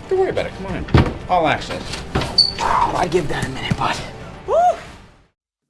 Don't worry about it. Come on in. All access. I'd give that a minute, bud.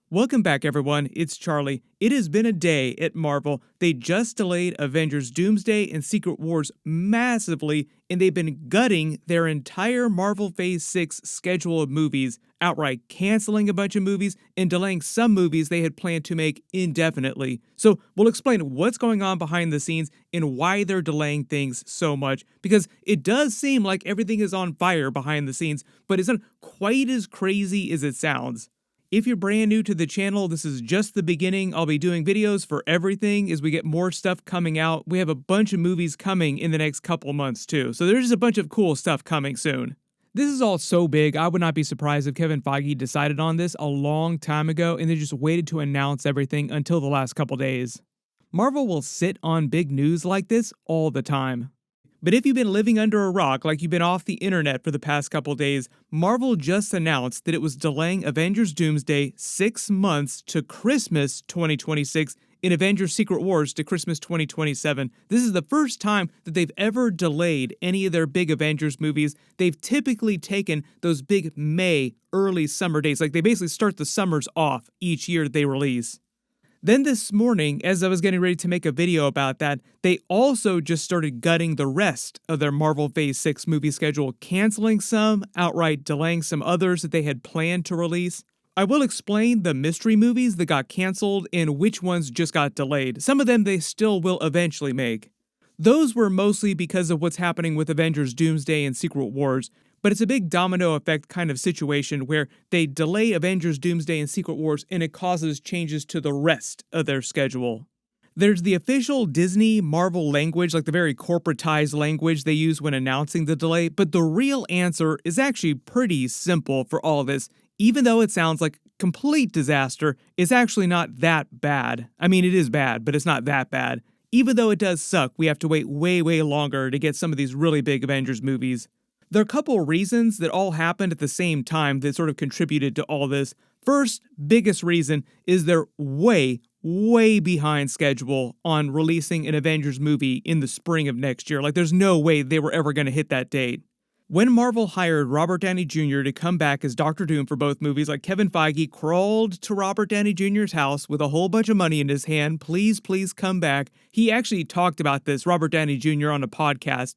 Welcome back, everyone. It's Charlie. It has been a day at Marvel. They just delayed Avengers Doomsday and Secret Wars massively, and they've been gutting their entire Marvel Phase 6 schedule of movies, outright canceling a bunch of movies and delaying some movies they had planned to make indefinitely. So we'll explain what's going on behind the scenes and why they're delaying things so much, because it does seem like everything is on fire behind the scenes, but it's not quite as crazy as it sounds. If you're brand new to the channel, this is just the beginning. I'll be doing videos for everything as we get more stuff coming out. We have a bunch of movies coming in the next couple months too, so there's just a bunch of cool stuff coming soon. This is all so big, I would not be surprised if Kevin Feige decided on this a long time ago and they just waited to announce everything until the last couple days. Marvel will sit on big news like this all the time. But if you've been living under a rock like you've been off the internet for the past couple days, Marvel just announced that it was delaying Avengers Doomsday 6 months to Christmas 2026 and Avengers Secret Wars to Christmas 2027. This is the first time that they've ever delayed any of their big Avengers movies. They've typically taken those big May, early summer dates, like they basically start the summers off each year that they release. Then this morning, as I was getting ready to make a video about that, they also just started gutting the rest of their Marvel Phase 6 movie schedule, canceling some, outright delaying some others that they had planned to release. I will explain the mystery movies that got canceled and which ones just got delayed. Some of them they still will eventually make. Those were mostly because of what's happening with Avengers Doomsday and Secret Wars, but it's a big domino effect kind of situation where they delay Avengers Doomsday and Secret Wars and it causes changes to the rest of their schedule. There's the official Disney Marvel language, like the very corporatized language they use when announcing the delay, but the real answer is actually pretty simple for all of this. Even though it sounds like complete disaster, it's actually not that bad. I mean, it is bad, but it's not that bad. Even though it does suck, we have to wait way longer to get some of these really big Avengers movies. There are a couple of reasons that all happened at the same time that sort of contributed to all this. First, biggest reason is they're way behind schedule on releasing an Avengers movie in the spring of next year. Like, there's no way they were ever going to hit that date. When Marvel hired Robert Downey Jr. to come back as Dr. Doom for both movies, like Kevin Feige crawled to Robert Downey Jr.'s house with a whole bunch of money in his hand, please come back. He actually talked about this, Robert Downey Jr., on a podcast.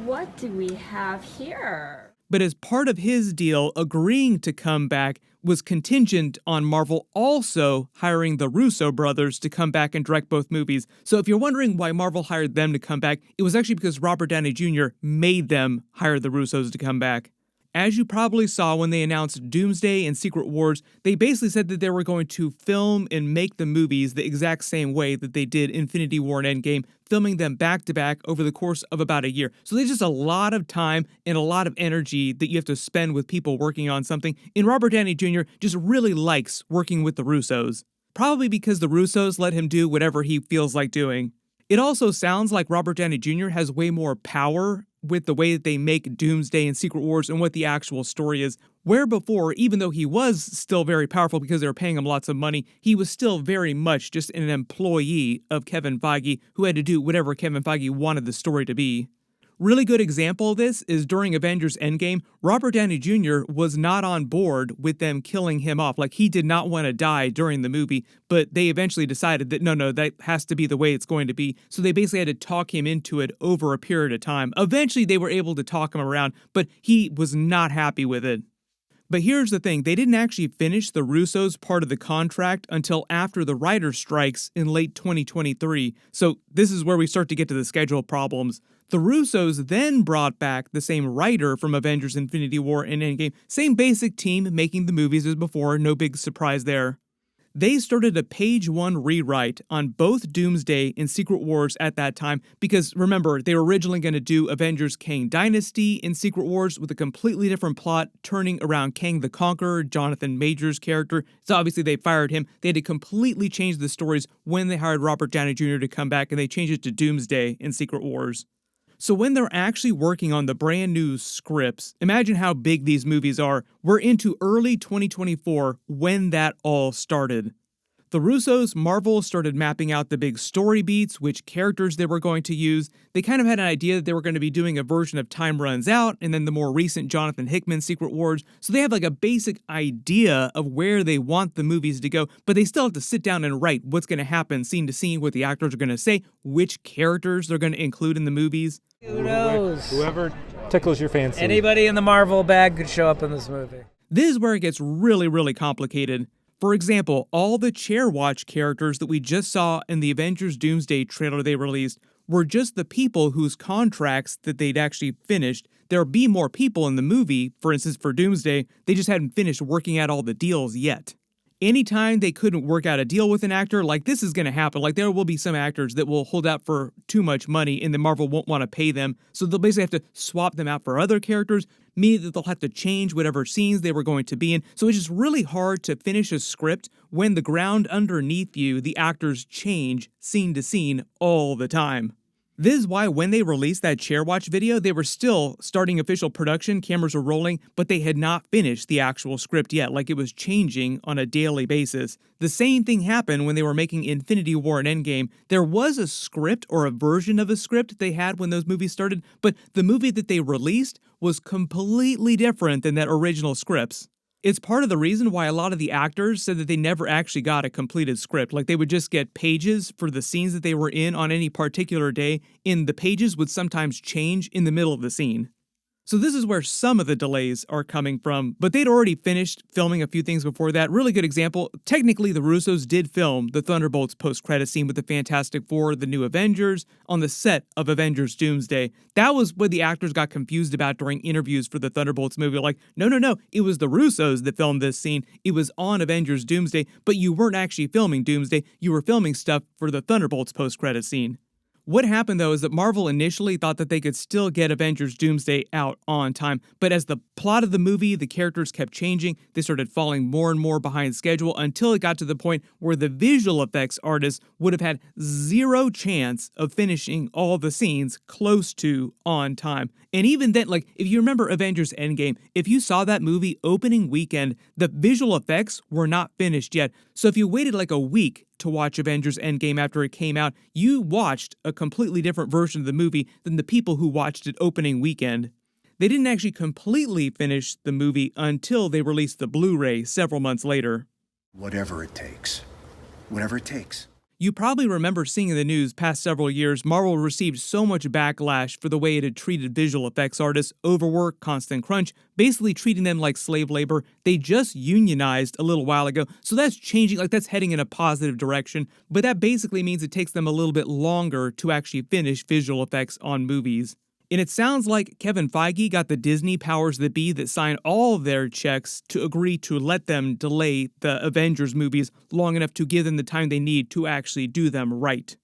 What do we have here? But as part of his deal, agreeing to come back was contingent on Marvel also hiring the Russo brothers to come back and direct both movies. So if you're wondering why Marvel hired them to come back, it was actually because Robert Downey Jr. made them hire the Russos to come back. As you probably saw when they announced Doomsday and Secret Wars, they basically said that they were going to film and make the movies the exact same way that they did Infinity War and Endgame, filming them back to back over the course of about a year. So there's just a lot of time and a lot of energy that you have to spend with people working on something, and Robert Downey Jr. just really likes working with the Russos. Probably because the Russos let him do whatever he feels like doing. It also sounds like Robert Downey Jr. has way more power with the way that they make Doomsday and Secret Wars and what the actual story is. Where before, even though he was still very powerful because they were paying him lots of money, he was still very much just an employee of Kevin Feige who had to do whatever Kevin Feige wanted the story to be. Really good example of this is during Avengers Endgame, Robert Downey Jr. was not on board with them killing him off. Like, he did not want to die during the movie, but they eventually decided that no, that has to be the way it's going to be. So they basically had to talk him into it over a period of time. Eventually they were able to talk him around, but he was not happy with it. But here's the thing, they didn't actually finish the Russos' part of the contract until after the writer's strikes in late 2023. So this is where we start to get to the schedule problems. The Russos then brought back the same writer from Avengers Infinity War and Endgame, same basic team making the movies as before, no big surprise there. They started a page one rewrite on both Doomsday and Secret Wars at that time because, remember, they were originally going to do Avengers Kang Dynasty and Secret Wars with a completely different plot turning around Kang the Conqueror, Jonathan Major's character. So obviously they fired him. They had to completely change the stories when they hired Robert Downey Jr. to come back, and they changed it to Doomsday and Secret Wars. So when they're actually working on the brand new scripts, imagine how big these movies are. We're into early 2024 when that all started. The Russos, Marvel, started mapping out the big story beats, which characters they were going to use. They kind of had an idea that they were going to be doing a version of Time Runs Out, and then the more recent Jonathan Hickman Secret Wars. So they have like a basic idea of where they want the movies to go, but they still have to sit down and write what's going to happen scene to scene, what the actors are going to say, which characters they're going to include in the movies. Who knows? Whoever tickles your fancy. Anybody in the Marvel bag could show up in this movie. This is where it gets really, really complicated. For example, all the Chair Watch characters that we just saw in the Avengers Doomsday trailer they released were just the people whose contracts that they'd actually finished. There'll be more people in the movie, for instance for Doomsday, they just hadn't finished working out all the deals yet. Anytime they couldn't work out a deal with an actor, like this is going to happen. Like there will be some actors that will hold out for too much money and the Marvel won't want to pay them. So they'll basically have to swap them out for other characters, meaning that they'll have to change whatever scenes they were going to be in. So it's just really hard to finish a script when the ground underneath you, the actors change scene to scene all the time. This is why when they released that Chair Watch video, they were still starting official production, cameras were rolling, but they had not finished the actual script yet, like it was changing on a daily basis. The same thing happened when they were making Infinity War and Endgame. There was a script or a version of a script they had when those movies started, but the movie that they released was completely different than that original scripts. It's part of the reason why a lot of the actors said that they never actually got a completed script. Like they would just get pages for the scenes that they were in on any particular day, and the pages would sometimes change in the middle of the scene. So this is where some of the delays are coming from, but they'd already finished filming a few things before that. Really good example. Technically, the Russos did film the Thunderbolts post-credit scene with the Fantastic Four, the New Avengers, on the set of Avengers Doomsday. That was what the actors got confused about during interviews for the Thunderbolts movie. Like, no, it was the Russos that filmed this scene. It was on Avengers Doomsday, but you weren't actually filming Doomsday. You were filming stuff for the Thunderbolts post-credit scene. What happened, though, is that Marvel initially thought that they could still get Avengers Doomsday out on time, but as the plot of the movie, the characters kept changing, they started falling more and more behind schedule until it got to the point where the visual effects artists would have had zero chance of finishing all the scenes close to on time. And even then, like, if you remember Avengers Endgame, if you saw that movie opening weekend, the visual effects were not finished yet. So if you waited like a week to watch Avengers Endgame after it came out, you watched a completely different version of the movie than the people who watched it opening weekend. They didn't actually completely finish the movie until they released the Blu-ray several months later. Whatever it takes. Whatever it takes. You probably remember seeing in the news past several years, Marvel received so much backlash for the way it had treated visual effects artists, overwork, constant crunch, basically treating them like slave labor. They just unionized a little while ago, so that's changing, like that's heading in a positive direction, but that basically means it takes them a little bit longer to actually finish visual effects on movies. And it sounds like Kevin Feige got the Disney powers that be that signed all of their checks to agree to let them delay the Avengers movies long enough to give them the time they need to actually do them right.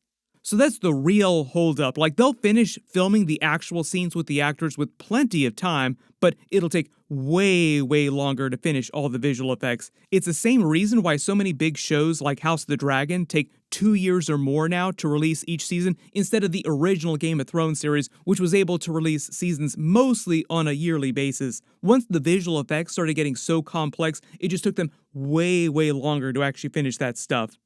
So that's the real holdup. Like, they'll finish filming the actual scenes with the actors with plenty of time, but it'll take way longer to finish all the visual effects. It's the same reason why so many big shows like House of the Dragon take 2 years or more now to release each season instead of the original Game of Thrones series, which was able to release seasons mostly on a yearly basis. Once the visual effects started getting so complex, it just took them way longer to actually finish that stuff.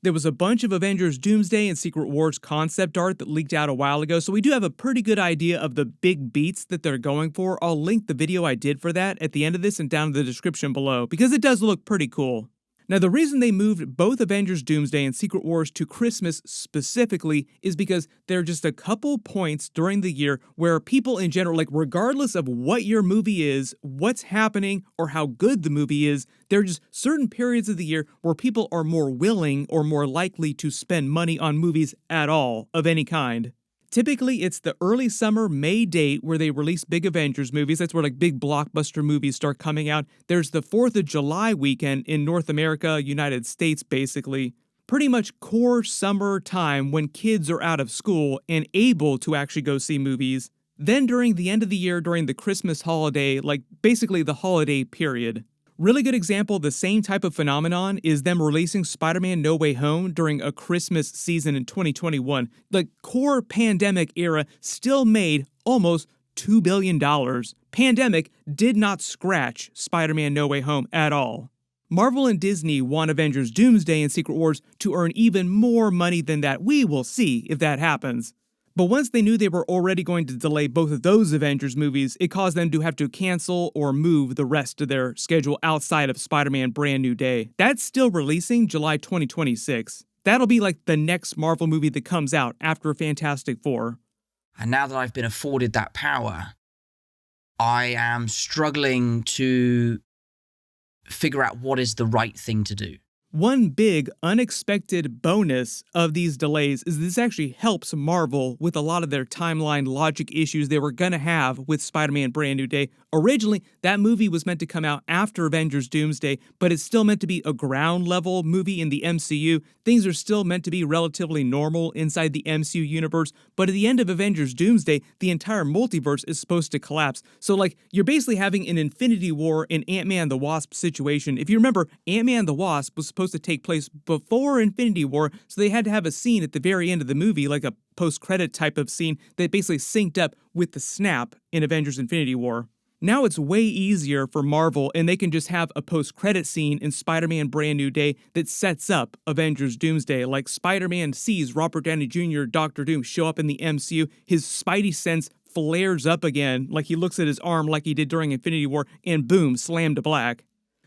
There was a bunch of Avengers Doomsday and Secret Wars concept art that leaked out a while ago, so we do have a pretty good idea of the big beats that they're going for. I'll link the video I did for that at the end of this and down in the description below, because it does look pretty cool. Now, the reason they moved both Avengers Doomsday and Secret Wars to Christmas specifically is because there are just a couple points during the year where people in general, like regardless of what your movie is, what's happening, or how good the movie is, there are just certain periods of the year where people are more willing or more likely to spend money on movies at all, of any kind. Typically, it's the early summer, May date where they release big Avengers movies. That's where like big blockbuster movies start coming out. There's the 4th of July weekend in North America, United States, basically. Pretty much core summer time when kids are out of school and able to actually go see movies. Then during the end of the year, during the Christmas holiday, like basically the holiday period. Really good example, the same type of phenomenon is them releasing Spider-Man No Way Home during a Christmas season in 2021. The core pandemic era still made almost $2 billion. Pandemic did not scratch Spider-Man No Way Home at all. Marvel and Disney want Avengers Doomsday and Secret Wars to earn even more money than that. We will see if that happens. But once they knew they were already going to delay both of those Avengers movies, it caused them to have to cancel or move the rest of their schedule outside of Spider-Man Brand New Day. That's still releasing July 2026. That'll be like the next Marvel movie that comes out after Fantastic Four. And now that I've been afforded that power, I am struggling to figure out what is the right thing to do. One big unexpected bonus of these delays is this actually helps Marvel with a lot of their timeline logic issues they were going to have with Spider-Man Brand New Day. Originally, that movie was meant to come out after Avengers Doomsday, but it's still meant to be a ground level movie in the MCU. Things are still meant to be relatively normal inside the MCU universe, but at the end of Avengers Doomsday, the entire multiverse is supposed to collapse. So like, you're basically having an Infinity War and Ant-Man the Wasp situation. If you remember, Ant-Man the Wasp was supposed to take place before Infinity War, so they had to have a scene at the very end of the movie, like a post-credit type of scene that basically synced up with the snap in Avengers Infinity War. Now it's way easier for Marvel, and they can just have a post-credit scene in Spider-Man Brand New Day that sets up Avengers Doomsday. Like Spider-Man sees Robert Downey Jr., Dr. Doom show up in the MCU, his Spidey sense flares up again, like he looks at his arm like he did during Infinity War, and boom, slam to black.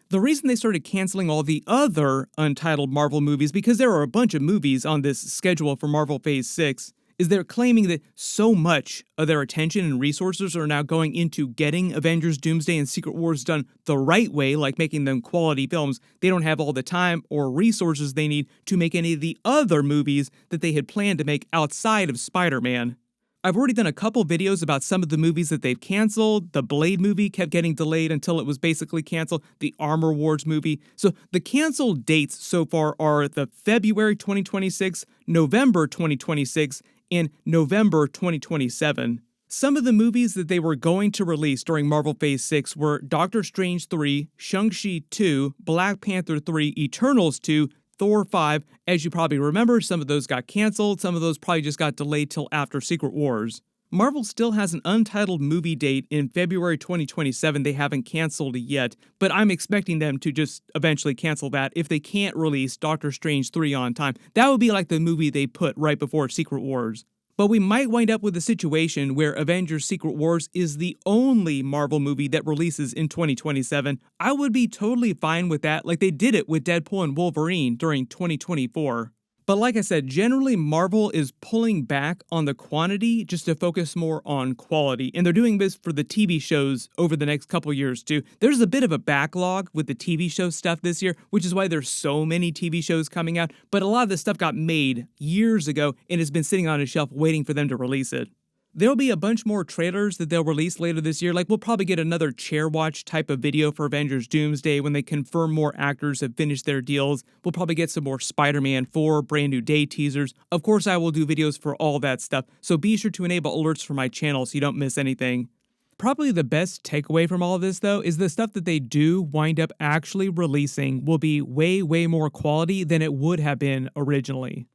The reason they started canceling all the other untitled Marvel movies, because there are a bunch of movies on this schedule for Marvel Phase 6, is they're claiming that so much of their attention and resources are now going into getting Avengers Doomsday and Secret Wars done the right way, like making them quality films. They don't have all the time or resources they need to make any of the other movies that they had planned to make outside of Spider-Man. I've already done a couple videos about some of the movies that they've canceled. The Blade movie kept getting delayed until it was basically canceled. The Armor Wars movie. So the canceled dates so far are the February 2026, November 2026, and November 2027. Some of the movies that they were going to release during Marvel Phase 6 were Doctor Strange 3, Shang-Chi 2, Black Panther 3, Eternals 2, Thor 5. As you probably remember, some of those got canceled, some of those probably just got delayed till after Secret Wars. Marvel still has an untitled movie date in February 2027 they haven't canceled yet, but I'm expecting them to just eventually cancel that if they can't release Doctor Strange 3 on time. That would be like the movie they put right before Secret Wars. But we might wind up with a situation where Avengers Secret Wars is the only Marvel movie that releases in 2027. I would be totally fine with that, like they did it with Deadpool and Wolverine during 2024. But like I said, generally Marvel is pulling back on the quantity just to focus more on quality. And they're doing this for the TV shows over the next couple years too. There's a bit of a backlog with the TV show stuff this year, which is why there's so many TV shows coming out. But a lot of this stuff got made years ago and has been sitting on a shelf waiting for them to release it. There'll be a bunch more trailers that they'll release later this year. Like, we'll probably get another chair watch type of video for Avengers Doomsday when they confirm more actors have finished their deals. We'll probably get some more Spider-Man 4 Brand New Day teasers. Of course, I will do videos for all that stuff, so be sure to enable alerts for my channel so you don't miss anything. Probably the best takeaway from all of this, though, is the stuff that they do wind up actually releasing will be way more quality than it would have been originally.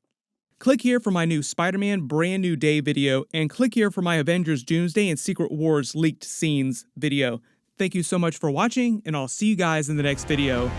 Click here for my new Spider-Man Brand New Day video, and click here for my Avengers Doomsday and Secret Wars leaked scenes video. Thank you so much for watching, and I'll see you guys in the next video.